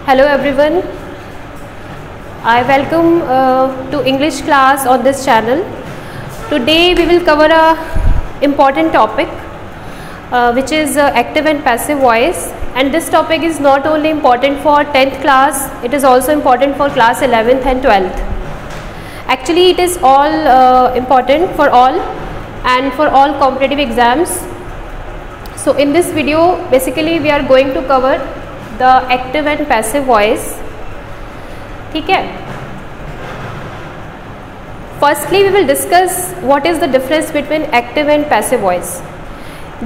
Hello everyone, I welcome to English class on this channel. Today we will cover a important topic which is active and passive voice, and this topic is not only important for 10th class, it is also important for class 11th and 12th. Actually it is all important for all and for all competitive exams. So in this video basically we are going to cover the active and passive voice. ठीक है. Firstly we will discuss what is the difference between active and passive voice.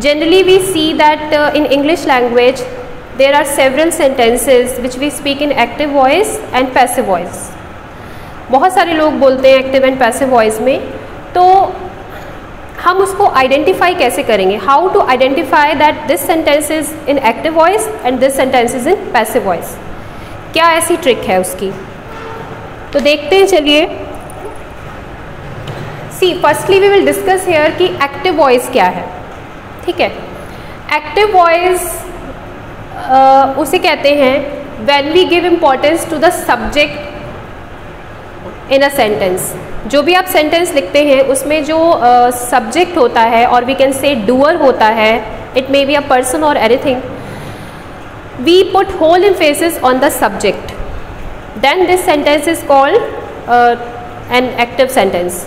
Generally we see that in English language there are several sentences which we speak in active voice and passive voice. बहुत सारे लोग बोलते हैं active and passive voice में, तो हम उसको identify कैसे करेंगे? How to identify that this sentence is in active voice and this sentence is in passive voice. क्या ऐसी ट्रिक है उसकी? तो देखते हैं, चलिए. See firstly we will discuss here कि एक्टिव वॉइस क्या है. ठीक है, एक्टिव वॉइस उसे कहते हैं when we give importance to the subject in a sentence. जो भी आप सेंटेंस लिखते हैं उसमें जो सब्जेक्ट होता है और वी कैन से डूअर होता है, it may be a person और anything, we put whole emphasis on the subject, then this sentence is called an active sentence.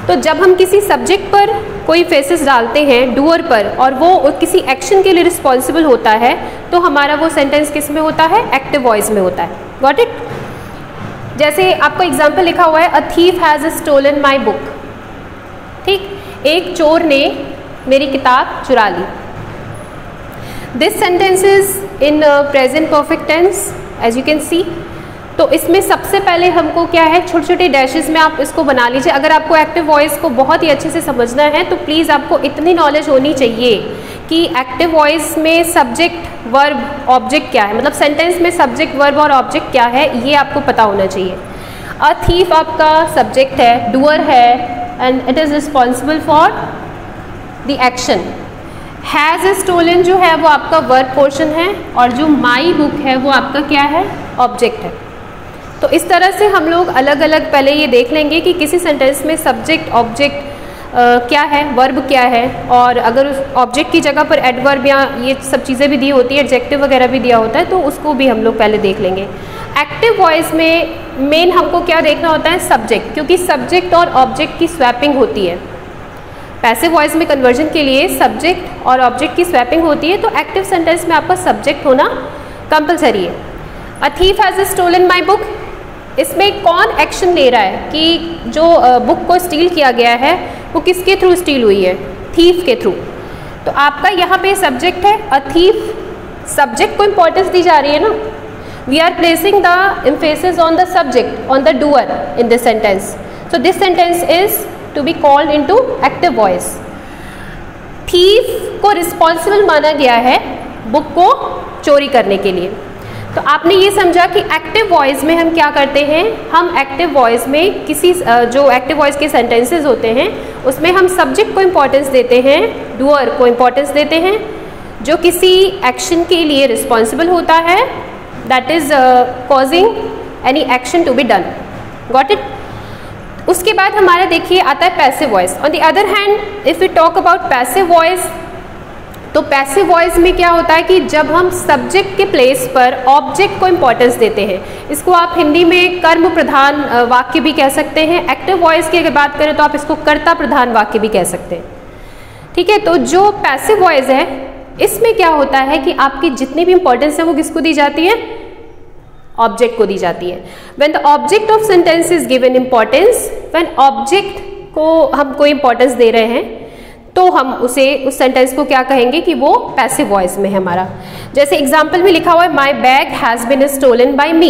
तो जब हम किसी सब्जेक्ट पर कोई फेसिस डालते हैं डूअर पर और वो किसी एक्शन के लिए रिस्पॉन्सिबल होता है, तो हमारा वो सेंटेंस किस में होता है? एक्टिव वॉइस में होता है. Got it? जैसे आपको एग्जाम्पल लिखा हुआ है, a thief has stolen my book. ठीक, एक चोर ने मेरी किताब चुरा ली. This sentence is in present perfect tense as you can see. तो इसमें सबसे पहले हमको क्या है, छोटे छोटे डैशेस में आप इसको बना लीजिए. अगर आपको एक्टिव वॉइस को बहुत ही अच्छे से समझना है तो प्लीज़ आपको इतनी नॉलेज होनी चाहिए कि एक्टिव वॉइस में सब्जेक्ट वर्ब ऑब्जेक्ट क्या है, मतलब सेंटेंस में सब्जेक्ट वर्ब और ऑब्जेक्ट क्या है, ये आपको पता होना चाहिए. अ थीफ आपका सब्जेक्ट है, डूअर है, and it is responsible for the action. Has stolen जो है वो आपका वर्ब पोर्शन है, और जो माई बुक है वो आपका क्या है? ऑब्जेक्ट है. तो इस तरह से हम लोग अलग अलग पहले ये देख लेंगे कि किसी सेंटेंस में सब्जेक्ट ऑब्जेक्ट क्या है, वर्ब क्या है, और अगर उस ऑब्जेक्ट की जगह पर एडवर्ब या ये सब चीज़ें भी दी होती है, एडजेक्टिव वगैरह भी दिया होता है, तो उसको भी हम लोग पहले देख लेंगे. एक्टिव वॉइस में मेन हमको क्या देखना होता है? सब्जेक्ट, क्योंकि सब्जेक्ट और ऑब्जेक्ट की स्वैपिंग होती है. पैसिव वॉइस में कन्वर्जन के लिए सब्जेक्ट और ऑब्जेक्ट की स्वैपिंग होती है, तो एक्टिव सेंटेंस में आपका सब्जेक्ट होना कंपलसरी है. A thief has stolen my book, इसमें कौन एक्शन ले रहा है कि जो बुक को स्टील किया गया है वो किसके थ्रू स्टील हुई है? थीफ के थ्रू. तो आपका यहाँ पे सब्जेक्ट है अ थीफ, सब्जेक्ट को इम्पोर्टेंस दी जा रही है ना. We are placing the emphasis on the subject, on the doer in this sentence. So this sentence is to be called into active voice. Thief को रिस्पॉन्सिबल माना गया है बुक को चोरी करने के लिए. तो आपने ये समझा कि एक्टिव वॉइस में हम क्या करते हैं? हम एक्टिव वॉइस में किसी जो एक्टिव वॉइस के सेंटेंसेस होते हैं उसमें हम सब्जेक्ट को इम्पोर्टेंस देते हैं, डूअर को इम्पोर्टेंस देते हैं, जो किसी एक्शन के लिए रिस्पॉन्सिबल होता है, that is causing any action to be done. Got it? उसके बाद हमारा देखिए आता है passive voice. On the other hand if we talk about passive voice, तो पैसिव वॉइस में क्या होता है कि जब हम सब्जेक्ट के प्लेस पर ऑब्जेक्ट को इम्पोर्टेंस देते हैं, इसको आप हिंदी में कर्म प्रधान वाक्य भी कह सकते हैं. एक्टिव वॉइस की अगर बात करें तो आप इसको कर्ता प्रधान वाक्य भी कह सकते हैं. ठीक है, तो जो पैसिव वॉइस है इसमें क्या होता है कि आपकी जितनी भी इंपॉर्टेंस है वो किसको दी जाती है? ऑब्जेक्ट को दी जाती है. When the object of sentence is given importance, when object को हम कोई इंपॉर्टेंस दे रहे हैं तो हम उसे उस सेंटेंस को क्या कहेंगे कि वो पैसिव वॉइस में है हमारा. जैसे एग्जाम्पल में लिखा हुआ है my bag has been stolen by me.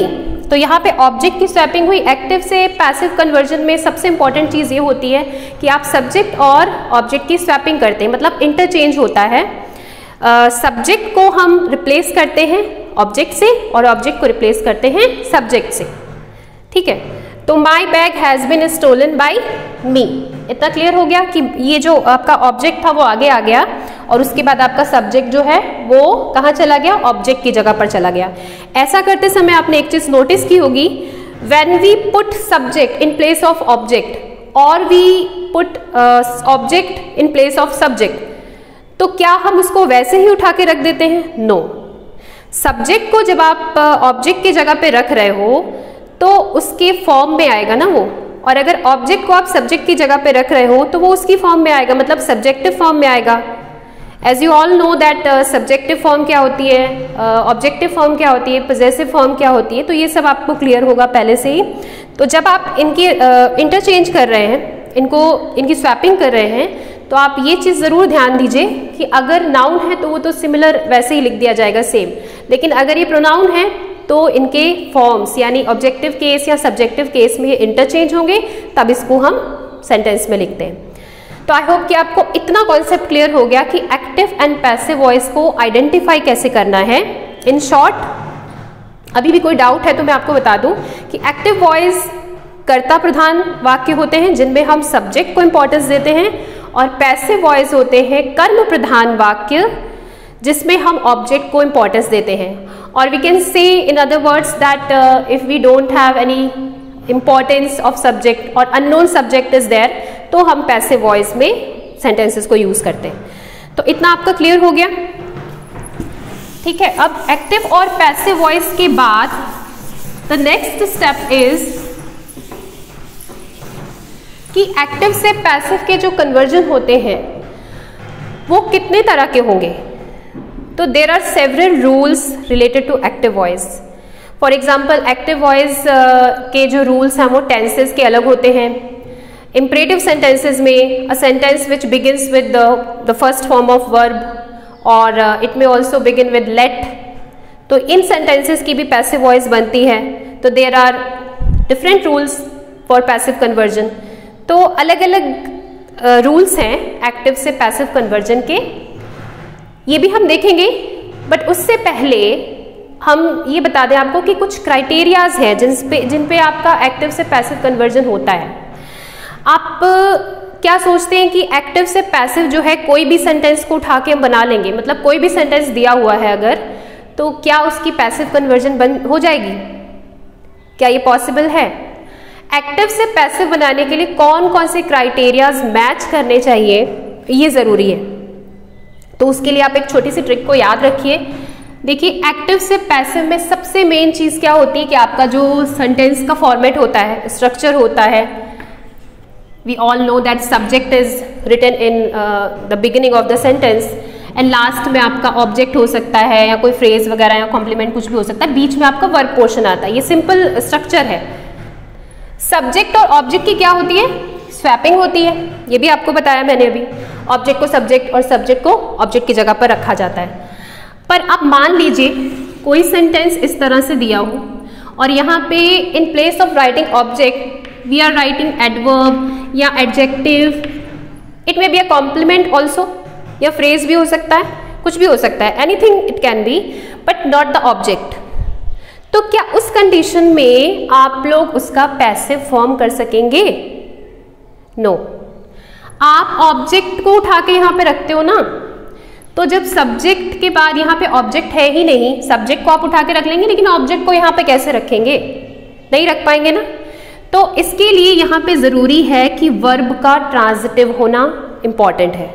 तो यहाँ पे ऑब्जेक्ट की स्वैपिंग हुई. एक्टिव से पैसिव कन्वर्जन में सबसे इंपॉर्टेंट चीज़ ये होती है कि आप सब्जेक्ट और ऑब्जेक्ट की स्वैपिंग करते हैं, मतलब इंटरचेंज होता है. सब्जेक्ट को हम रिप्लेस करते हैं ऑब्जेक्ट से और ऑब्जेक्ट को रिप्लेस करते हैं सब्जेक्ट से. ठीक है, तो my bag has been stolen by me. इतना क्लियर हो गया कि ये जो आपका ऑब्जेक्ट था वो आगे आ गया और उसके बाद आपका सब्जेक्ट जो है वो कहाँ चला गया, ऑब्जेक्ट की जगह पर चला गया। ऐसा करते समय आपने एक चीज नोटिस की होगी, when we put subject in place of object और we put object in place of subject, तो क्या हम उसको वैसे ही उठा के रख देते हैं? नो। सब्जेक्ट को जब आप ऑब्जेक्ट की जगह पे रख रहे हो तो उसके फॉर्म में आएगा ना वो, और अगर ऑब्जेक्ट को आप सब्जेक्ट की जगह पे रख रहे हो तो वो उसकी फॉर्म में आएगा, मतलब सब्जेक्टिव फॉर्म में आएगा। As you all know that subjective form क्या होती है, ऑब्जेक्टिव फॉर्म क्या होती है, पोजेसिव फॉर्म क्या होती है, तो ये सब आपको क्लियर होगा पहले से ही। तो जब आप इनकी इंटरचेंज कर रहे हैं, इनकी स्वैपिंग कर रहे हैं, तो आप ये चीज़ ज़रूर ध्यान दीजिए कि अगर नाउन है तो वो तो सिमिलर वैसे ही लिख दिया जाएगा सेम, लेकिन अगर ये प्रोनाउन है तो इनके फॉर्म्स यानी ऑब्जेक्टिव केस या सब्जेक्टिव केस में ये इंटरचेंज होंगे, तब इसको हम सेंटेंस में लिखते हैं। तो आई होप कि आपको इतना कॉन्सेप्ट क्लियर हो गया कि एक्टिव एंड पैसिव वॉइस को आइडेंटिफाई कैसे करना है। इन शॉर्ट अभी भी कोई डाउट है तो मैं आपको बता दूं कि एक्टिव वॉइस कर्ता प्रधान वाक्य होते हैं जिनमें हम सब्जेक्ट को इंपॉर्टेंस देते हैं, और पैसिव वॉइस होते हैं कर्म प्रधान वाक्य जिसमें हम ऑब्जेक्ट को इंपॉर्टेंस देते हैं। और we can say in other words that if we don't have any importance of subject और अननोन सब्जेक्ट इज देयर, तो हम पैसिव वॉइस में सेंटेंसेस को यूज करते हैं। तो इतना आपका क्लियर हो गया, ठीक है। अब एक्टिव और पैसिव वॉइस के बाद द नेक्स्ट स्टेप इज कि एक्टिव से पैसिव के जो कन्वर्जन होते हैं वो कितने तरह के होंगे। तो there are several rules related to active voice. For example active voice के जो रूल्स हैं वो टेंसेस के अलग होते हैं। इम्परेटिव सेंटेंसेस में a sentence which begins with the first form of verb और इट में ऑल्सो बिगिन विद लेट, तो इन सेंटेंसेस की भी पैसिव वॉइस बनती है। तो there are different rules for passive conversion. तो अलग अलग रूल्स हैं एक्टिव से पैसिव कन्वर्जन के, ये भी हम देखेंगे। बट उससे पहले हम ये बता दें आपको कि कुछ क्राइटेरियाज हैं जिन पे आपका एक्टिव से पैसिव कन्वर्जन होता है। आप क्या सोचते हैं कि एक्टिव से पैसिव जो है कोई भी सेंटेंस को उठा के हम बना लेंगे, मतलब कोई भी सेंटेंस दिया हुआ है अगर, तो क्या उसकी पैसिव कन्वर्जन हो जाएगी? क्या ये पॉसिबल है? एक्टिव से पैसिव बनाने के लिए कौन कौन से क्राइटेरियाज मैच करने चाहिए, ये ज़रूरी है। तो उसके लिए आप एक छोटी सी ट्रिक को याद रखिए। देखिए, एक्टिव से पैसिव में सबसे मेन चीज़ क्या होती है कि आपका जो सेंटेंस का फॉर्मेट होता है, स्ट्रक्चर होता है। We all know that subject is written in the beginning of the sentence and last में आपका ऑब्जेक्ट हो सकता है या कोई फ्रेज वगैरह या कॉम्प्लीमेंट कुछ भी हो सकता है, बीच में आपका वर्ब पोर्शन आता है। ये सिंपल स्ट्रक्चर है। सब्जेक्ट और ऑब्जेक्ट की क्या होती है? स्वैपिंग होती है। ये भी आपको बताया मैंने अभी। ऑब्जेक्ट को सब्जेक्ट और सब्जेक्ट को ऑब्जेक्ट की जगह पर रखा जाता है। पर अब मान लीजिए कोई सेंटेंस इस तरह से दिया हो और यहाँ पे in place of writing object we are writing adverb या adjective, it may be a complement also, या फ्रेज भी हो सकता है, कुछ भी हो सकता है, anything it can be, but not the object. तो क्या उस कंडीशन में आप लोग उसका पैसिव फॉर्म कर सकेंगे? नो। आप ऑब्जेक्ट को उठा के यहाँ पे रखते हो ना, तो जब सब्जेक्ट के बाद यहाँ पे ऑब्जेक्ट है ही नहीं, सब्जेक्ट को आप उठा के रख लेंगे लेकिन ऑब्जेक्ट को यहाँ पे कैसे रखेंगे? नहीं रख पाएंगे ना। तो इसके लिए यहाँ पे ज़रूरी है कि वर्ब का ट्रांजिटिव होना इम्पॉर्टेंट है।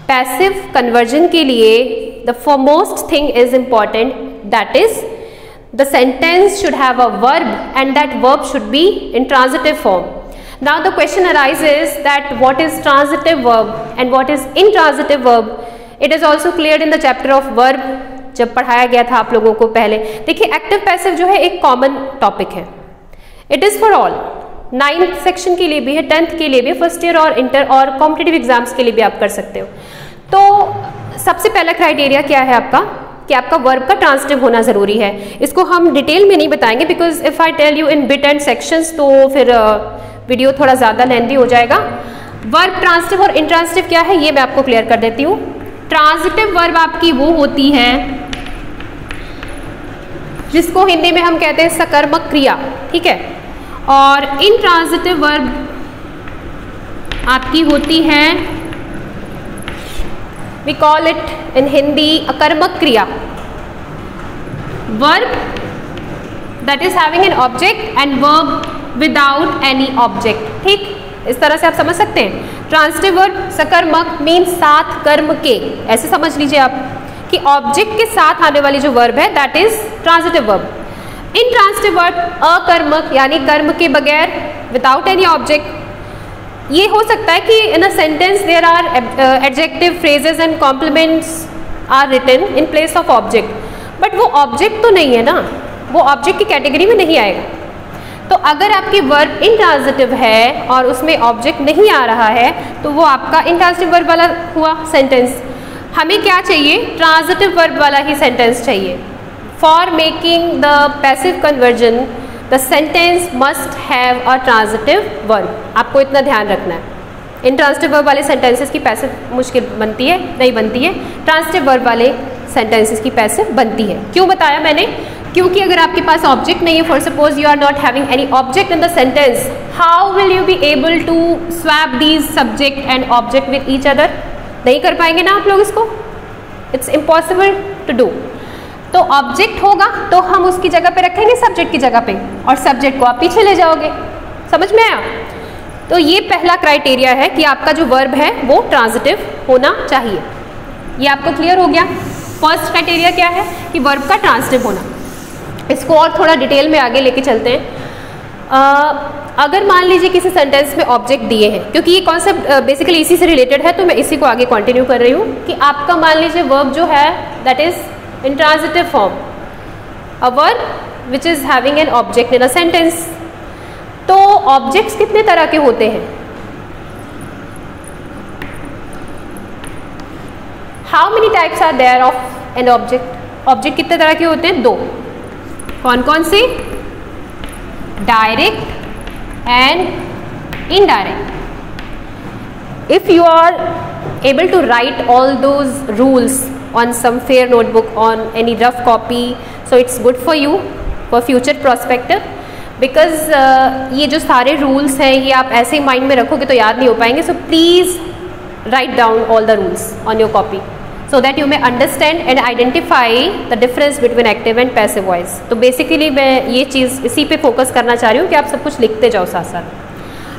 पैसिव कन्वर्जन के लिए the foremost thing is important, that is the sentence should have a verb and that verb should be in transitive form. Now the question arises that what is transitive verb and what is intransitive verb? It is also cleared in the chapter of verb, जब पढ़ाया गया था आप लोगों को पहले। देखिए, active passive जो है एक कॉमन टॉपिक है। It is for all, 9th section के लिए भी है, 10th के लिए भी, फर्स्ट ईयर और इंटर और कॉम्पिटिटिव एग्जाम्स के लिए भी आप कर सकते हो। तो सबसे पहला क्राइटेरिया क्या है आपका कि आपका वर्ब का ट्रांजिटिव होना ज़रूरी है। इसको हम डिटेल में नहीं बताएंगे because if I tell you in bit and sections तो फिर वीडियो थोड़ा ज़्यादा लेंथी हो जाएगा। वर्ब ट्रांजिटिव और इंट्रांजिटिव क्या है ये मैं आपको क्लियर कर देती हूँ। ट्रांजिटिव वर्ब आपकी वो होती है जिसको हिंदी में हम कहते हैं सकर्मक क्रिया, ठीक है। और इंट्रांजिटिव वर्ब आपकी होती है we call it in Hindi अकर्मक क्रिया, verb that is having an object and verb without any object. ठीक, इस तरह से आप समझ सकते हैं। ट्रांजिटिव वर्ब सकर्मक मीन साथ कर्म के, ऐसे समझ लीजिए आप कि ऑब्जेक्ट के साथ आने वाली जो वर्ब है that is transitive verb. Intransitive verb अकर्मक यानी कर्म के बगैर, विदाउट एनी ऑब्जेक्ट। ये हो सकता है कि in a sentence there are adjective phrases and complements are written in place of object, but वो ऑब्जेक्ट तो नहीं है ना, वो ऑब्जेक्ट की कैटेगरी में नहीं आएगा। तो अगर आपकी वर्ब इंट्रांजिटिव है और उसमें ऑब्जेक्ट नहीं आ रहा है तो वो आपका इंट्रांजिटिव वर्ब वाला हुआ सेंटेंस। हमें क्या चाहिए? ट्रांजिटिव वर्ब वाला ही सेंटेंस चाहिए। For making the passive conversion the sentence must have a transitive verb. आपको इतना ध्यान रखना है। इंट्रांजिटिव वर्ब वाले सेंटेंसेस की पैसिव मुश्किल बनती है, नहीं बनती है। ट्रांजिटिव वर्ब वाले सेंटेंसेस की पैसिव बनती है। क्यों बताया मैंने? क्योंकि अगर आपके पास ऑब्जेक्ट नहीं है, for suppose you are not having any object in the sentence, how will you be able to swap these subject and object with each other? नहीं कर पाएंगे ना आप लोग इसको, इट्स इम्पॉसिबल टू डू। तो ऑब्जेक्ट होगा तो हम उसकी जगह पे रखेंगे सब्जेक्ट की जगह पे, और सब्जेक्ट को आप पीछे ले जाओगे। समझ में आया? तो ये पहला क्राइटेरिया है कि आपका जो वर्ब है वो ट्रांजिटिव होना चाहिए। ये आपको क्लियर हो गया? फर्स्ट क्राइटेरिया क्या है कि वर्ब का ट्रांजिटिव होना। इसको और थोड़ा डिटेल में आगे लेके चलते हैं। अगर मान लीजिए किसी सेंटेंस में ऑब्जेक्ट दिए हैं, क्योंकि ये कॉन्सेप्ट बेसिकली इसी से रिलेटेड है तो मैं इसी को आगे कंटिन्यू कर रही हूँ कि आपका मान लीजिए वर्ब जो है that is in transitive form, a verb which is having an object in a sentence. तो ऑब्जेक्ट्स कितने तरह के होते हैं? How many types are there of an object? Object कितने तरह के होते हैं? 2। कौन कौन से? Direct and indirect. If you are able to write all those rules on some fair notebook, on any rough copy, so it's good for you for future perspective, because ये जो सारे rules हैं ये आप ऐसे ही mind में रखोगे तो याद नहीं हो पाएंगे। So please write down all the rules on your copy so that you may understand and identify the difference between active and passive voice। तो basically मैं ये चीज़ इसी पे फोकस करना चाह रही हूँ कि आप सब कुछ लिखते जाओ साथ साथ।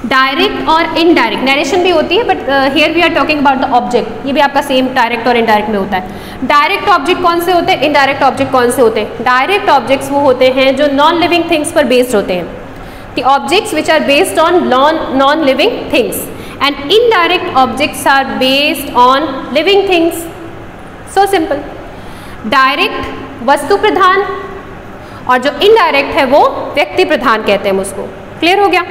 डायरेक्ट और इनडायरेक्ट नरेशन भी होती है, but here we are talking about the object. ये भी आपका सेम डायरेक्ट और इनडायरेक्ट में होता है। डायरेक्ट ऑब्जेक्ट कौन से होते हैं? इनडायरेक्ट ऑब्जेक्ट कौन से होते हैं? डायरेक्ट ऑब्जेक्ट्स वो होते हैं जो नॉन लिविंग थिंग्स पर बेस्ड होते हैं, the objects which are based on non living things, and indirect objects are based on living things. So simple. Direct वस्तु प्रधान और जो इनडायरेक्ट है वो व्यक्ति प्रधान कहते हैं उसको। क्लियर हो गया?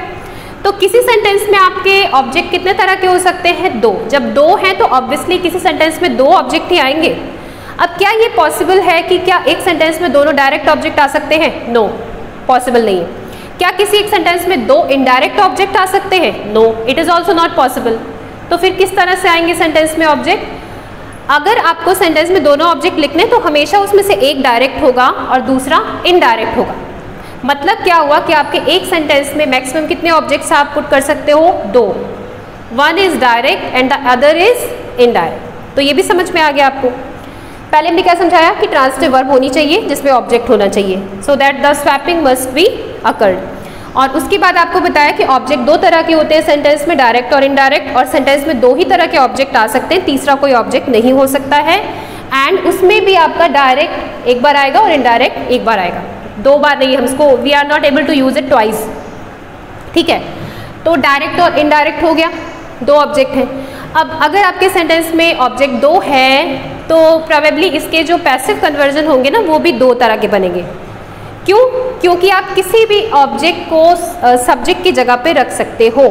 तो किसी सेंटेंस में आपके ऑब्जेक्ट कितने तरह के हो सकते हैं? 2। जब 2 हैं तो ऑब्वियसली किसी सेंटेंस में 2 ऑब्जेक्ट ही आएंगे। अब क्या ये पॉसिबल है कि क्या एक सेंटेंस में दोनों डायरेक्ट ऑब्जेक्ट आ सकते हैं? नो, पॉसिबल नहीं है। क्या किसी एक सेंटेंस में 2 इनडायरेक्ट ऑब्जेक्ट आ सकते हैं? No, it is also not possible. तो फिर किस तरह से आएंगे सेंटेंस में ऑब्जेक्ट? अगर आपको सेंटेंस में दोनों ऑब्जेक्ट लिखने तो हमेशा उसमें से एक डायरेक्ट होगा और दूसरा इनडायरेक्ट होगा। मतलब क्या हुआ कि आपके एक सेंटेंस में मैक्सिमम कितने ऑब्जेक्ट्स आप पुट कर सकते हो? 2। One is direct and the other is indirect. तो ये भी समझ में आ गया आपको। पहले हमने क्या समझाया कि ट्रांजिटिव वर्ब होनी चाहिए जिसमें ऑब्जेक्ट होना चाहिए, so that the swapping must be occurred. और उसके बाद आपको बताया कि ऑब्जेक्ट 2 तरह के होते हैं सेंटेंस में, डायरेक्ट और इनडायरेक्ट, और सेंटेंस में 2 ही तरह के ऑब्जेक्ट आ सकते हैं, तीसरा कोई ऑब्जेक्ट नहीं हो सकता है। एंड उसमें भी आपका डायरेक्ट एक बार आएगा और इनडायरेक्ट एक बार आएगा, 2 बार नहीं। हम इसको we are not able to use it twice. ठीक है, तो डायरेक्ट और इनडायरेक्ट हो गया, 2 ऑब्जेक्ट हैं। अब अगर आपके सेंटेंस में ऑब्जेक्ट 2 है तो प्रोबेबली इसके जो पैसिव कन्वर्जन होंगे ना वो भी 2 तरह के बनेंगे। क्यों? क्योंकि आप किसी भी ऑब्जेक्ट को सब्जेक्ट की जगह पे रख सकते हो।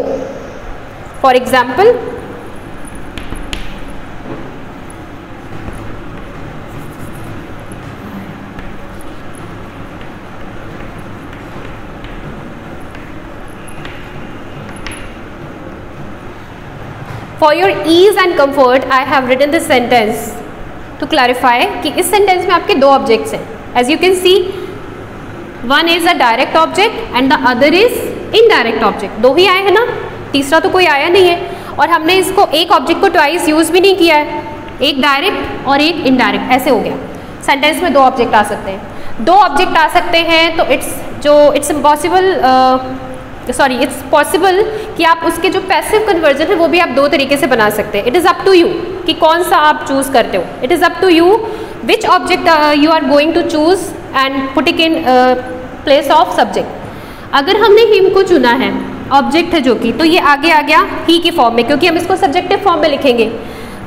For example, For your ease and comfort, I have written this sentence to clarify कि इस सेंटेंस में आपके 2 ऑब्जेक्ट्स हैं। As you can see, one is a direct object and the other is indirect object। 2 ही आए हैं ना, तीसरा तो कोई आया नहीं है। और हमने इसको एक ऑब्जेक्ट को ट्वाइस यूज भी नहीं किया है, एक डायरेक्ट और एक इनडायरेक्ट, ऐसे हो गया। सेंटेंस में दो ऑब्जेक्ट आ सकते हैं, दो ऑब्जेक्ट आ सकते हैं, तो इट्स पॉसिबल कि आप उसके जो पैसिव कन्वर्जन है वो भी आप दो तरीके से बना सकते हैं। It is up to you कि कौन सा आप चूज़ करते हो। It is up to you which object you are going to choose and putting in place of subject. अगर हमने हिम को चुना है, ऑब्जेक्ट है जो कि, तो ये आगे आ गया ही की फॉर्म में, क्योंकि हम इसको सब्जेक्टिव फॉर्म में लिखेंगे।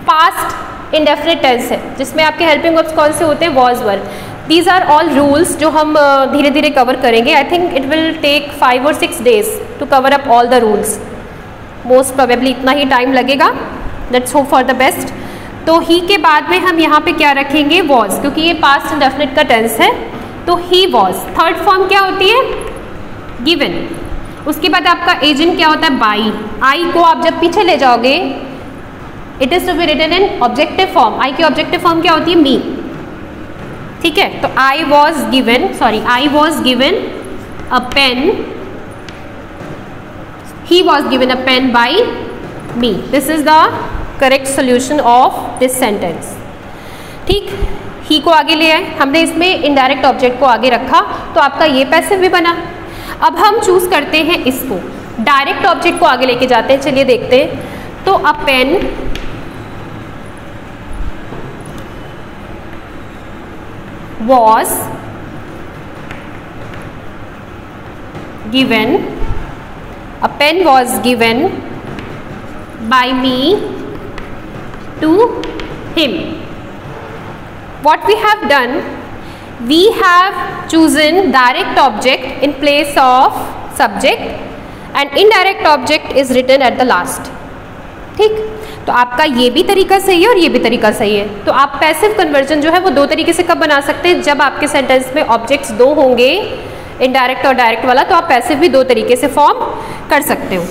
पास्ट इंडेफिनिट टेंस है जिसमें आपके हेल्पिंग वर्ब्स कौन से होते हैं, was were. These are all rules जो हम धीरे धीरे कवर करेंगे। I think it will take 5 or 6 days to cover up all the rules, most probably इतना ही टाइम लगेगा। Let's hope for the best. तो ही के बाद में हम यहाँ पे क्या रखेंगे, वॉज, क्योंकि ये पास्ट इंडेफिनिट का टेंस है, तो ही वॉज। थर्ड फॉर्म क्या होती है, गिवन। उसके बाद आपका एजेंट क्या होता है, बाई। आई को आप जब पीछे ले जाओगे, it is to be written in objective form. I की ऑब्जेक्टिव फॉर्म क्या होती है, मी। ठीक है, तो I was given a pen, he was given a pen by me. This is the correct solution of this sentence. ठीक, he को आगे ले आए हमने, इसमें इनडायरेक्ट ऑब्जेक्ट को आगे रखा, तो आपका ये पैसिव भी बना। अब हम चूज करते हैं इसको, डायरेक्ट ऑब्जेक्ट को आगे लेके जाते हैं। चलिए देखते हैं। तो अ pen was given, a pen was given by me to him. What we have done, we have chosen direct object in place of subject and indirect object is written at the last. ठीक, तो आपका ये भी तरीका सही है और ये भी तरीका सही है। तो आप पैसिव कन्वर्जन जो है वो दो तरीके से कब बना सकते हैं, जब आपके सेंटेंस में ऑब्जेक्ट्स दो होंगे, इनडायरेक्ट और डायरेक्ट वाला, तो आप पैसिव भी दो तरीके से फॉर्म कर सकते हो।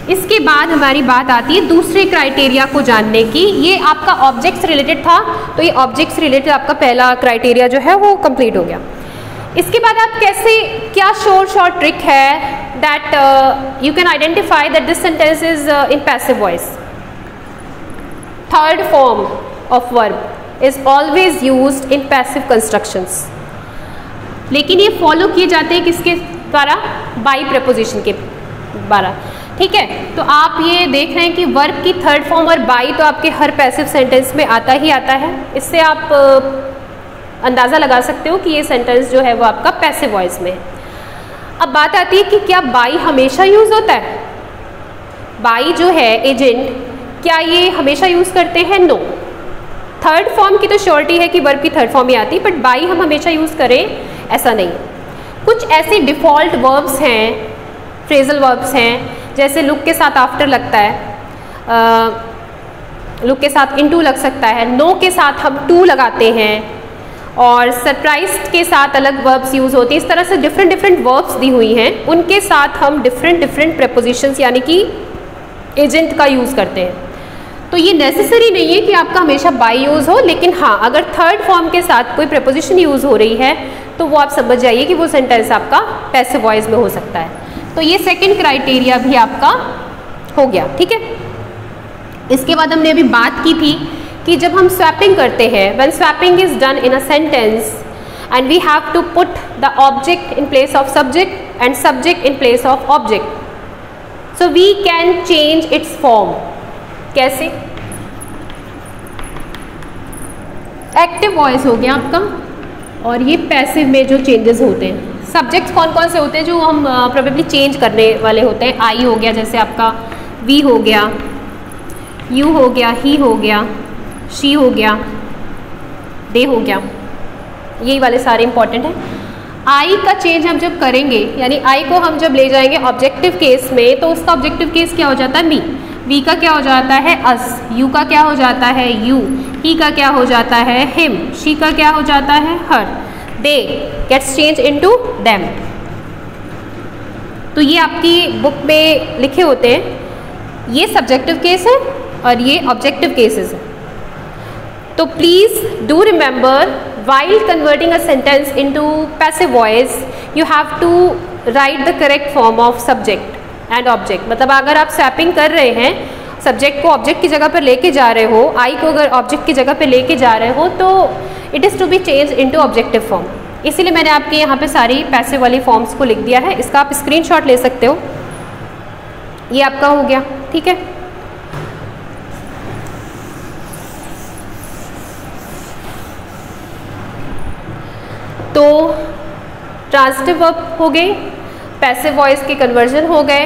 इसके बाद हमारी बात आती है दूसरे क्राइटेरिया को जानने की। ये आपका ऑब्जेक्ट्स रिलेटेड था, तो ये ऑब्जेक्ट्स रिलेटेड आपका पहला क्राइटेरिया जो है वो कंप्लीट हो गया। इसके बाद आप कैसे, क्या शॉर्ट ट्रिक है that you can identify that this sentence is in passive voice. Third form of verb is always used in passive constructions, लेकिन ये फॉलो किए जाते हैं किसके द्वारा, बाई प्रेपोजिशन के द्वारा। ठीक है, तो आप ये देख रहे हैं कि वर्ब की थर्ड फॉर्म और बाई तो आपके हर पैसिव सेंटेंस में आता ही आता है। इससे आप अंदाज़ा लगा सकते हो कि ये सेंटेंस जो है वो आपका पैसिव वॉइस में है। अब बात आती है कि क्या बाई हमेशा यूज़ होता है। बाई जो है एजेंट, क्या ये हमेशा यूज़ करते हैं, नो। थर्ड फॉर्म की तो श्योरिटी है कि वर्ब की थर्ड फॉर्म ही आती है, बट बाई हम हमेशा यूज़ करें ऐसा नहीं। कुछ ऐसे डिफ़ॉल्ट वर्ब्स हैं, फ्रेजल वर्ब्स हैं, जैसे लुक के साथ आफ्टर लगता है, लुक के साथ इनटू लग सकता है, नो के साथ हम टू लगाते हैं, और सरप्राइज्ड के साथ अलग वर्ब्स यूज़ होती हैं। इस तरह से डिफरेंट वर्ब्स दी हुई हैं, उनके साथ हम डिफरेंट प्रेपोजिशंस यानी कि एजेंट का यूज़ करते हैं। तो ये नेसेसरी नहीं है कि आपका हमेशा बाई यूज़ हो, लेकिन हाँ, अगर थर्ड फॉर्म के साथ कोई प्रेपोजिशन यूज़ हो रही है तो वो आप समझ जाइए कि वो सेंटेंस आपका पैसिव वॉइस में हो सकता है। तो ये सेकंड क्राइटेरिया भी आपका हो गया। ठीक है, इसके बाद हमने अभी बात की थी कि जब हम स्वैपिंग करते हैं, when swapping is done in a sentence and we have to put the object in place of subject and subject in place of object, so we can change its form. कैसे? Active voice हो गया आपका, और ये passive में जो changes होते हैं, सब्जेक्ट्स कौन कौन से होते हैं जो हम प्रोबेबली चेंज करने वाले होते हैं। आई हो गया, जैसे आपका वी हो गया, यू हो गया, ही हो गया, शी हो गया, दे हो गया, यही वाले सारे इंपॉर्टेंट हैं। आई का चेंज हम जब करेंगे, यानी आई को हम जब ले जाएंगे ऑब्जेक्टिव केस में, तो उसका ऑब्जेक्टिव केस क्या हो जाता है, मी। वी का क्या हो जाता है, अस। यू का क्या हो जाता है, यू। ही का क्या हो जाता है, हिम। शी का क्या हो जाता है, her. They gets change into them. तो ये आपकी बुक में लिखे होते हैं, ये सब्जेक्टिव केस है और ये ऑब्जेक्टिव केसेस है। तो please do remember, while converting a sentence into passive voice you have to write the correct form of subject and object। मतलब अगर आप स्वैपिंग कर रहे हैं सब्जेक्ट को ऑब्जेक्ट की जगह पर लेके जा रहे हो, आई को अगर ऑब्जेक्ट की जगह पर लेके जा रहे हो तो it is to be change into objective form. इसीलिए मैंने आपके यहाँ पे सारी पैसिव वाली फॉर्म्स को लिख दिया है। इसका आप स्क्रीनशॉट ले सकते हो। ये आपका हो गया, ठीक है। तो ट्रांजिटिव वर्ब हो गए, पैसिव वॉइस के कन्वर्जन हो गए।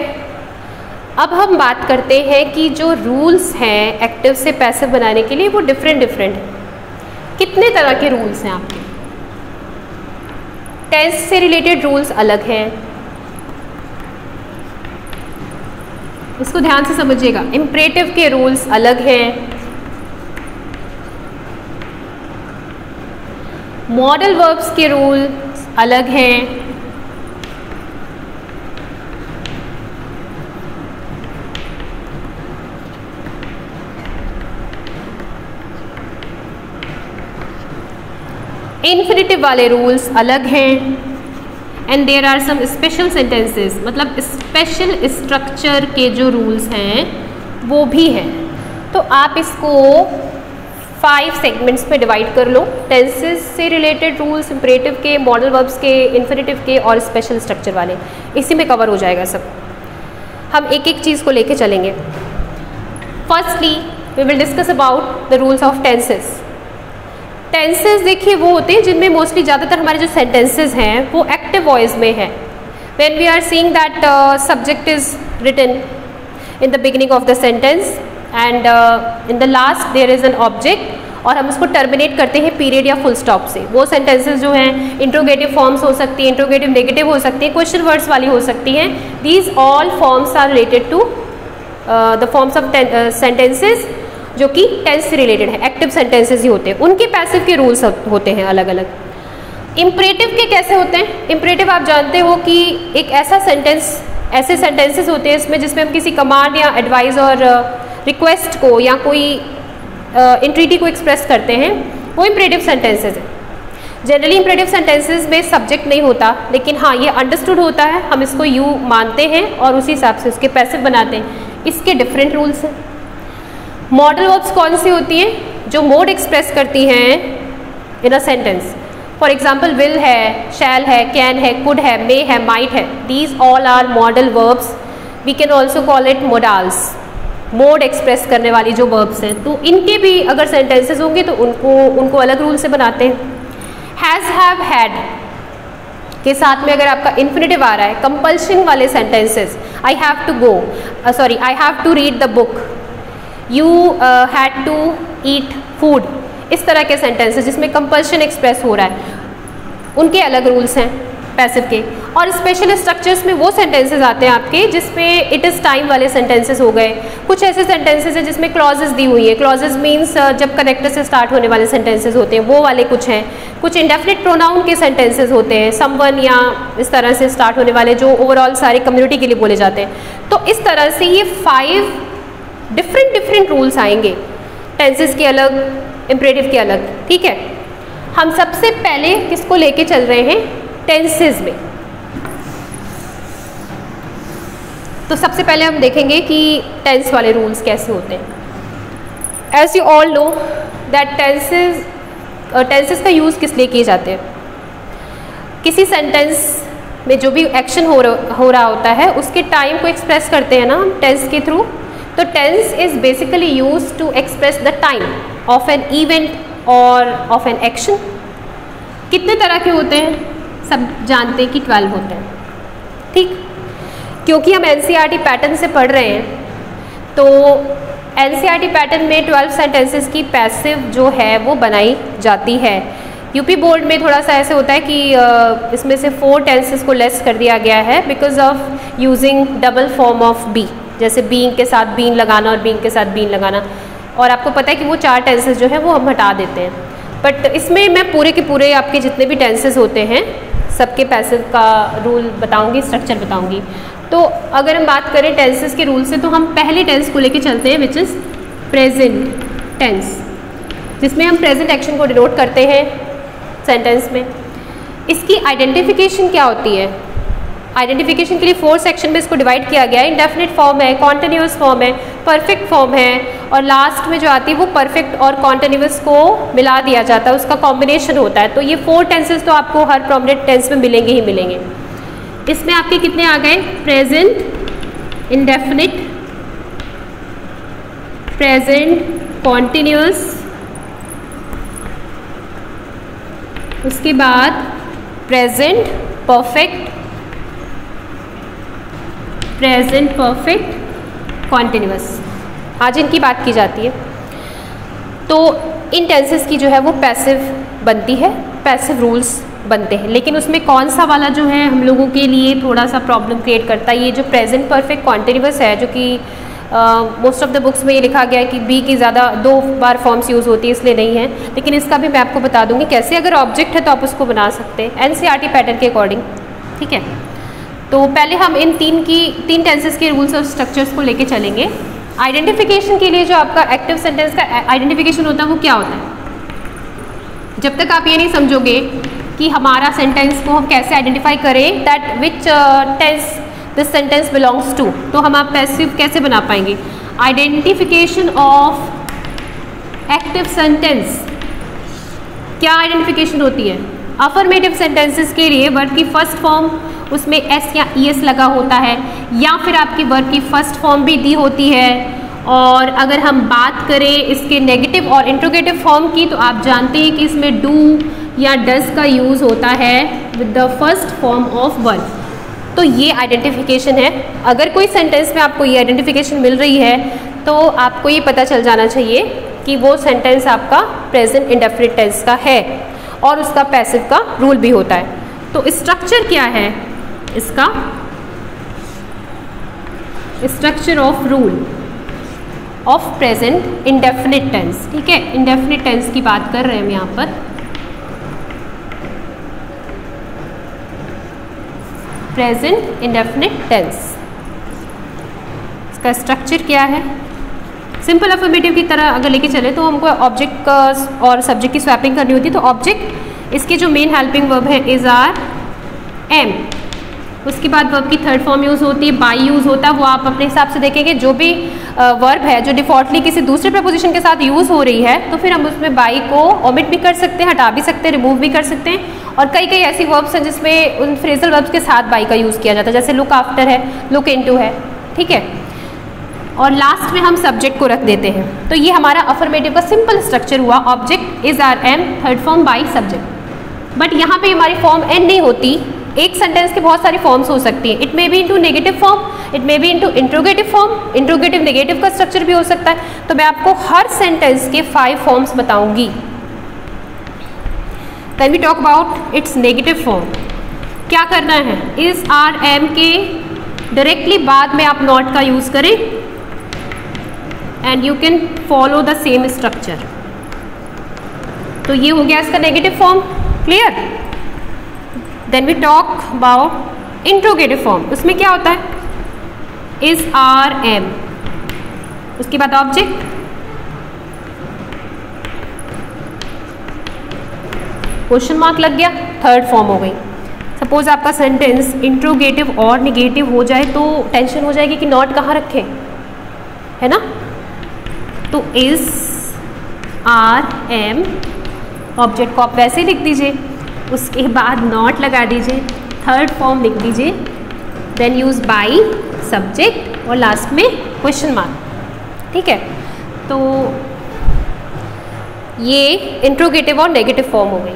अब हम बात करते हैं कि जो रूल्स हैं एक्टिव से पैसिव बनाने के लिए वो डिफरेंट हैं। कितने तरह के रूल्स हैं आपके? टेंस से रिलेटेड रूल्स अलग हैं, इसको ध्यान से समझिएगा। इम्परेटिव के रूल्स अलग हैं, मॉडल वर्ब्स के रूल्स अलग हैं, इन्फिनिटिव वाले रूल्स अलग हैं, and there are some special sentences, मतलब स्पेशल स्ट्रक्चर के जो रूल्स हैं वो भी हैं। तो आप इसको 5 सेगमेंट्स पे डिवाइड कर लो। टेंसेस से रिलेटेड रूल्स, इम्परेटिव के, मॉडल वर्ब्स के, इन्फिनिटिव के और स्पेशल स्ट्रक्चर वाले, इसी में कवर हो जाएगा सब। हम एक एक चीज़ को लेके चलेंगे। Firstly we will discuss about the rules of tenses. Tenses देखिए वो होते हैं जिनमें मोस्टली ज़्यादातर हमारे जो सेंटेंसेस हैं वो एक्टिव वॉइस में है। When we are seeing that subject is written in the beginning of the sentence and in the last there is an object, और हम उसको टर्मिनेट करते हैं पीरियड या फुल स्टॉप से। वो सेंटेंसेस जो हैं इंट्रोगेटिव फॉर्म्स हो सकती हैं, इंट्रोगेटिव नेगेटिव हो सकती हैं, क्वेश्चन वर्ड्स वाली हो सकती हैं। These all forms are related to the forms of sentences जो कि टेंस से रिलेटेड है, एक्टिव सेंटेंसेस ही होते हैं। उनके पैसिव के रूल्स होते हैं अलग अलग। इम्परेटिव के कैसे होते हैं? इम्परेटिव आप जानते हो कि एक ऐसा सेंटेंस, ऐसे सेंटेंसेस होते हैं इसमें जिसमें हम किसी कमांड या एडवाइस और रिक्वेस्ट को या कोई इंट्रीटी को एक्सप्रेस करते हैं, वो इम्परेटिव सेंटेंसेस हैं। जनरली इम्परेटिव सेंटेंसेस में सब्जेक्ट नहीं होता, लेकिन हाँ ये अंडरस्टूड होता है, हम इसको यू मानते हैं और उसी हिसाब से उसके पैसिव बनाते हैं। इसके डिफरेंट रूल्स हैं। मॉडल वर्ब्स कौन सी होती हैं? जो मोड एक्सप्रेस करती हैं in a sentence. For example will है, शैल है, कैन है, कुड है, मे है, माइट है। These all are modal verbs. We can also call it modals, mode express करने वाली जो वर्ब्स हैं। तो इनके भी अगर सेंटेंसेस होंगे तो उनको अलग रूल से बनाते हैं। हैज़, हैव, हैड के साथ में अगर आपका इन्फिनिटिव आ रहा है, कंपल्शन वाले sentences, I have to go, sorry I have to read the book, you had to eat food, इस तरह के सेंटेंसेस जिसमें कंपल्शन एक्सप्रेस हो रहा है, उनके अलग रूल्स हैं पैसिव के। और स्पेशल स्ट्रक्चर्स में वो सेंटेंसेस आते हैं आपके जिसमें इट इज़ टाइम वाले सेंटेंसेस हो गए। कुछ ऐसे सेंटेंसेस हैं जिसमें क्लॉजेस दी हुई है। क्लॉजेस मीन्स जब कनेक्टर से स्टार्ट होने वाले सेंटेंसेस होते हैं वो वाले कुछ हैं। कुछ इंडेफिनिट प्रोनाउन के सेंटेंसेस होते हैं, समवन या इस तरह से स्टार्ट होने वाले जो ओवरऑल सारी कम्युनिटी के लिए बोले जाते हैं। तो इस तरह से ये 5 डिफरेंट रूल्स आएंगे, टेंसेस के अलग, इम्परेटिव के अलग, ठीक है। हम सबसे पहले किसको लेके चल रहे हैं? टेंसेस में। तो सबसे पहले हम देखेंगे कि टेंस वाले रूल्स कैसे होते हैं। As you all know that tenses का यूज़ किस लिए किए जाते हैं? किसी सेंटेंस में जो भी एक्शन हो रहा होता है उसके टाइम को एक्सप्रेस करते हैं ना हम टेंस के थ्रू। तो tense is basically use to express the time of an event और ऑफ एन एक्शन। कितने तरह के होते हैं? सब जानते हैं कि 12 होते हैं, ठीक। क्योंकि हम एनसीईआरटी पैटर्न से पढ़ रहे हैं तो एनसीईआरटी पैटर्न में 12 सेंटेंसेस की पैसिव जो है वो बनाई जाती है। यूपी बोर्ड में थोड़ा सा ऐसे होता है कि इसमें से 4 टेंसेस को लेस कर दिया गया है because of using double form of be, जैसे बीइंग के साथ बीन लगाना और बीइंग के साथ बीन लगाना। और आपको पता है कि वो 4 टेंसेस जो है वो हम हटा देते हैं। बट इसमें मैं पूरे के पूरे आपके जितने भी टेंसेस होते हैं सबके पैसिव का रूल बताऊंगी, स्ट्रक्चर बताऊंगी। तो अगर हम बात करें टेंसेस के रूल से तो हम पहले टेंस को लेके चलते हैं विच इज़ प्रेजेंट टेंस, जिसमें हम प्रेजेंट एक्शन को डिनोट करते हैं सेंटेंस में। इसकी आइडेंटिफिकेशन क्या होती है? आइडेंटिफिकेशन के लिए 4 सेक्शन में इसको डिवाइड किया गया है। इंडेफिनिट फॉर्म है, कॉन्टिन्यूअस फॉर्म है, परफेक्ट फॉर्म है, और लास्ट में जो आती है वो परफेक्ट और कॉन्टिन्यूअस को मिला दिया जाता है, उसका कॉम्बिनेशन होता है। तो ये 4 टेंसेस तो आपको हर प्रोमिनेंट टेंस में मिलेंगे ही मिलेंगे। इसमें आपके कितने आ गए? प्रेजेंट इंडेफिनिट, प्रेजेंट कॉन्टिन्यूअस, उसके बाद present perfect, present perfect continuous, आज इनकी बात की जाती है। तो इन टेंसेस की जो है वो पैसिव बनती है, पैसिव रूल्स बनते हैं, लेकिन उसमें कौन सा वाला जो है हम लोगों के लिए थोड़ा सा प्रॉब्लम क्रिएट करता है, ये जो प्रेजेंट परफेक्ट कॉन्टिन्यूअस है, जो कि मोस्ट ऑफ द बुक्स में ये लिखा गया है कि बी की ज़्यादा 2 बार फॉर्म्स यूज़ होती है, इसलिए नहीं है, लेकिन इसका भी मैं आपको बता दूंगी कैसे। अगर ऑब्जेक्ट है तो आप उसको बना सकते हैं एनसीईआरटी पैटर्न के अकॉर्डिंग, ठीक है। तो पहले हम इन 3 टेंसेस के रूल्स और स्ट्रक्चर्स को लेके चलेंगे। आइडेंटिफिकेशन के लिए जो आपका एक्टिव सेंटेंस का आइडेंटिफिकेशन होता है वो क्या होता है? जब तक आप ये नहीं समझोगे कि हमारा सेंटेंस को हम कैसे आइडेंटिफाई करें, that which tense this sentence belongs to, तो हम आप पैसिव कैसे बना पाएंगे? आइडेंटिफिकेशन ऑफ एक्टिव सेंटेंस, क्या आइडेंटिफिकेशन होती है? अफर्मेटिव सेंटेंसेस के लिए वर्ब की फर्स्ट फॉर्म उसमें एस या ईएस लगा होता है, या फिर आपकी वर्ब की फर्स्ट फॉर्म भी दी होती है। और अगर हम बात करें इसके नेगेटिव और इंट्रोगेटिव फॉर्म की, तो आप जानते हैं कि इसमें डू या डज का यूज़ होता है with the first form of verb. तो ये आइडेंटिफिकेशन है। अगर कोई सेंटेंस में आपको ये आइडेंटिफिकेशन मिल रही है तो आपको ये पता चल जाना चाहिए कि वो सेंटेंस आपका प्रेजेंट इंडेफिनिट टेंस का है, और उसका पैसिव का रूल भी होता है। तो स्ट्रक्चर क्या है इसका? Structure of rule of present indefinite tense, ठीक है। इंडेफिनिट टेंस की बात कर रहे हैं हम यहाँ पर। प्रेजेंट इंडेफिनिट टेंस, इसका स्ट्रक्चर क्या है? सिंपल अफर्मेटिव की तरह अगर लेके चले तो हमको ऑब्जेक्ट और सब्जेक्ट की स्वैपिंग करनी होती है। तो ऑब्जेक्ट, इसके जो मेन हेल्पिंग वर्ब है इज आर एम, उसके बाद वर्ब की थर्ड फॉर्म यूज़ होती है, बाई यूज़ होता है। वो आप अपने हिसाब से देखेंगे, जो भी वर्ब है जो डिफॉल्टली किसी दूसरे प्रपोजिशन के साथ यूज़ हो रही है तो फिर हम उसमें बाई को ओमिट भी कर सकते हैं, हटा भी सकते हैं, रिमूव भी कर सकते हैं। और कई कई ऐसी वर्ब्स हैं जिसमें उन फ्रेजल वर्ब्स के साथ बाई का यूज़ किया जाता है, जैसे लुक आफ्टर है, लुक इनटू है, ठीक है। और लास्ट में हम सब्जेक्ट को रख देते हैं। तो ये हमारा अफर्मेटिव का सिंपल स्ट्रक्चर हुआ। Object is are am, third form by subject. But यहाँ पे हमारी फॉर्म एन नहीं होती। एक सेंटेंस के बहुत सारी फॉर्म्स हो सकती हैं। It may B into negative form, it may B into interrogative form, interrogative negative का स्ट्रक्चर भी हो सकता है। तो मैं आपको हर सेंटेंस के 5 फॉर्म्स बताऊंगी। Then we talk about its negative form. क्या करना है? इस आर एम के डायरेक्टली बाद में आप नॉट का यूज करें and you can follow the same structure. तो ये हो गया इसका negative form, clear. Then we talk about interrogative form. उसमें क्या होता है? इज आर एम, उसके बाद ऑब्जेक्ट, क्वेश्चन मार्क लग गया, थर्ड फॉर्म हो गई। सपोज आपका सेंटेंस इंट्रोगेटिव और निगेटिव हो जाए तो टेंशन हो जाएगी कि नॉट कहाँ रखें, है ना। तो इज आर एम, ऑब्जेक्ट को आप वैसे लिख दीजिए, उसके बाद नॉट लगा दीजिए, थर्ड फॉर्म लिख दीजिए, देन यूज बाई सब्जेक्ट और लास्ट में क्वेश्चन मार्क, ठीक है। तो ये इंट्रोगेटिव और नेगेटिव फॉर्म हो गई।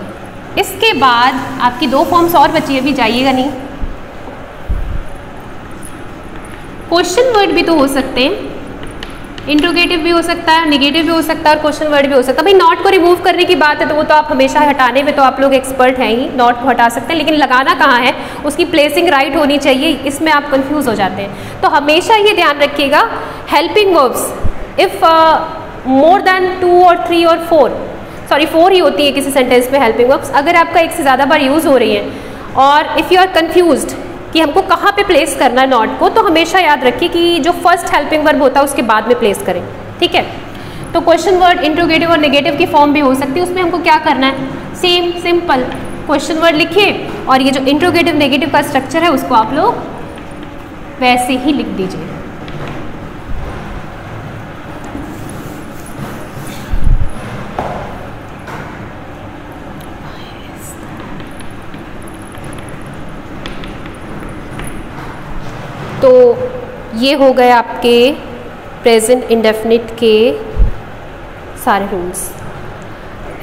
इसके बाद आपकी 2 फॉर्म्स और बची है, अभी जाइएगा नहीं। क्वेश्चन वर्ड भी तो हो सकते हैं, इंट्रोगेटिव भी हो सकता है, नेगेटिव भी हो सकता है और क्वेश्चन वर्ड भी हो सकता है। भाई नॉट को रिमूव करने की बात है तो वो तो आप हमेशा हटाने में तो आप लोग एक्सपर्ट हैं ही, नॉट को हटा सकते हैं, लेकिन लगाना कहाँ है, उसकी प्लेसिंग राइट होनी चाहिए, इसमें आप कंफ्यूज हो जाते हैं। तो हमेशा ये ध्यान रखिएगा, helping verbs if more than 2 और 3 और 4 ही होती है किसी सेंटेंस में हेल्पिंग वर्ब्स। अगर आपका एक से ज़्यादा बार यूज़ हो रही है और इफ़ यू आर कन्फ्यूज्ड कि हमको कहाँ पे प्लेस करना है नॉट को, तो हमेशा याद रखिए कि जो फर्स्ट हेल्पिंग वर्ब होता है उसके बाद में प्लेस करें, ठीक है। तो क्वेश्चन वर्ड इंट्रोगेटिव और नेगेटिव की फॉर्म भी हो सकती है, उसमें हमको क्या करना है, सेम सिंपल क्वेश्चन वर्ड लिखिए और ये जो इंट्रोगेटिव नेगेटिव का स्ट्रक्चर है उसको आप लोग वैसे ही लिख दीजिए। तो ये हो गए आपके प्रेजेंट इंडेफिनिट के सारे रूल्स।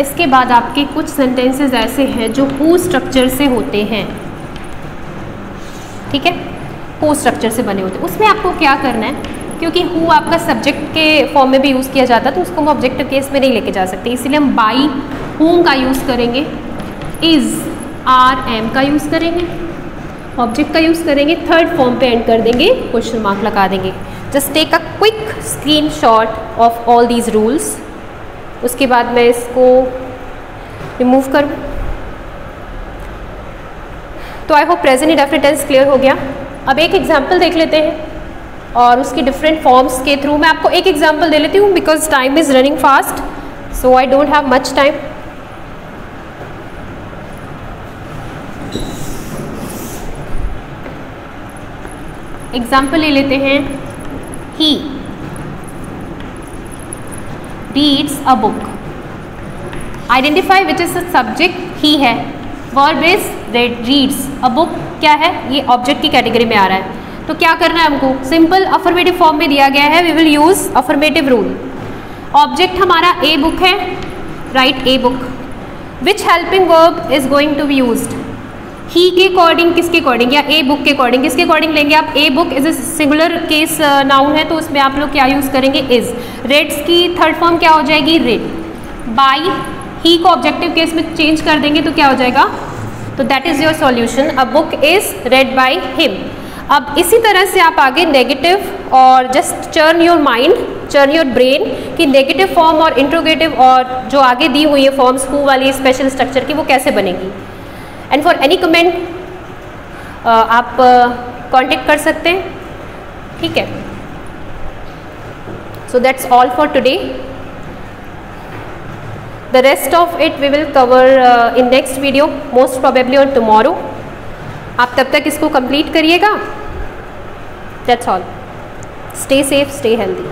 इसके बाद आपके कुछ सेंटेंसेस ऐसे हैं जो हु स्ट्रक्चर से होते हैं, ठीक है, हु स्ट्रक्चर से बने होते हैं। उसमें आपको क्या करना है, क्योंकि हु आपका सब्जेक्ट के फॉर्म में भी यूज़ किया जाता है तो उसको हम ऑब्जेक्टिव केस में नहीं लेके जा सकते, इसीलिए हम बाई हुम का यूज़ करेंगे, इज़ आर एम का यूज़ करेंगे, ऑब्जेक्ट का यूज़ करेंगे, थर्ड फॉर्म पे एंड कर देंगे, क्वेश्चन मार्क लगा देंगे। Just take a quick screenshot of all these rules. उसके बाद मैं इसको रिमूव करूँ। तो I hope present indefinite tense clear हो गया। अब एक एग्जाम्पल देख लेते हैं और उसकी डिफरेंट फॉर्म्स के थ्रू मैं आपको एक एग्जाम्पल दे लेती हूँ because time is running fast, so I don't have much time. Example ले लेते हैं, he reads a book. Identify which is the subject, he है, verb is reads, a book क्या है, ये ऑब्जेक्ट की कैटेगरी में आ रहा है। तो क्या करना है हमको, सिंपल अफर्मेटिव फॉर्म में दिया गया है, we will use affirmative rule. Object हमारा ए बुक है, right a book. Which helping verb is going to be used, he के अकॉर्डिंग, किसके अकॉर्डिंग, या ए बुक के अकॉर्डिंग, किसके अकॉर्डिंग लेंगे आप, a book is a singular case noun है तो उसमें आप लोग क्या यूज़ करेंगे, इज। रेड्स की थर्ड फॉर्म क्या हो जाएगी, रेड। बाई, ही को ऑब्जेक्टिव केस में चेंज कर देंगे तो क्या हो जाएगा, तो that is your solution, a book is read by him. अब इसी तरह से आप आगे नेगेटिव और just churn your mind, churn your brain कि नेगेटिव फॉर्म और इंट्रोगेटिव और जो आगे दी हुई है फॉर्म्स हु वाली स्पेशल स्ट्रक्चर की वो कैसे बनेगी। एंड फॉर एनी कमेंट आप कांटेक्ट कर सकते हैं, ठीक है। So that's all for today, the rest of it we will cover in next video, most probably on tomorrow. आप तब तक इसको कंप्लीट करिएगा। That's all, stay safe, stay healthy.